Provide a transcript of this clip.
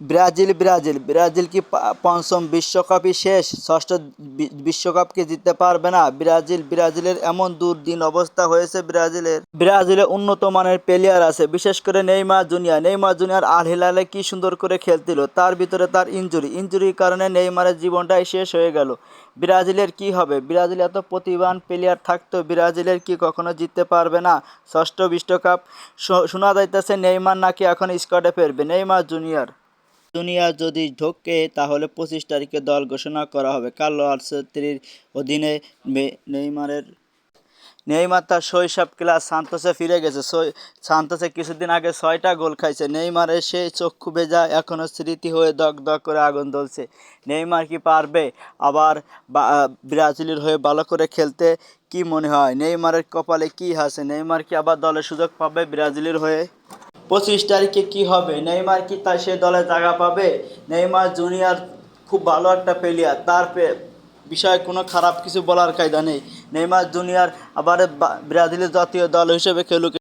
Brazil Brazil Brazil কি পঞ্চম বিশ্বকাপই শেষ? ষষ্ঠ বিশ্বকাপ কি জিততে পারবে না ব্রাজিল? ব্রাজিলের এমন দুর্দিন অবস্থা হয়েছে। ব্রাজিলে উন্নত মানের প্লেয়ার আছে, বিশেষ করে নেইমার জুনিয়র আল হিলালে কি সুন্দর করে খেলছিল, তার ভিতরে তার ইনজুরির কারণে নেইমারের জীবনটাই শেষ হয়ে গেল। ব্রাজিলের কি হবে? ব্রাজিল এত প্রতিভাবান প্লেয়ার থাকতো, ব্রাজিলের কি কখনো জিততে পারবে না ষষ্ঠ বিশ্বকাপ? শোনা যাইতেছে নেইমার নাকি এখন স্কোয়াডে ফিরবে। নেইমার জুনিয়র যদি ঢোকে তাহলে 25 তারিখে দল ঘোষণা করা হবে। কার্লো আনচেলত্তির অধীনে নেইমারের নেইমার তার শৈশব ক্লাব সান্তোসে ফিরে গেছে। সান্তোসে কিছুদিন আগে 6টা গোল খাইছে। নেইমারের সেই চক্ষু ভেজা এখনও স্মৃতি হয়ে দগদগ করে আগুন জ্বলছে। নেইমার কি পারবে আবার ব্রাজিলের হয়ে ভালো করে খেলতে? কি মনে হয় নেইমারের কপালে কি আছে? নেইমার কি আবার দলের সুযোগ পাবে ব্রাজিলের হয়ে? 25 তারিখে কি হবে? নেইমার কি তাই সে দলে জায়গা পাবে? নেইমার জুনিয়র খুব ভালো একটা প্লেয়ার, তার বিষয়ে কোনো খারাপ কিছু বলার কায়দা নেই। নেইমার জুনিয়র আবার ব্রাজিলের জাতীয় দল হিসেবে খেলুক।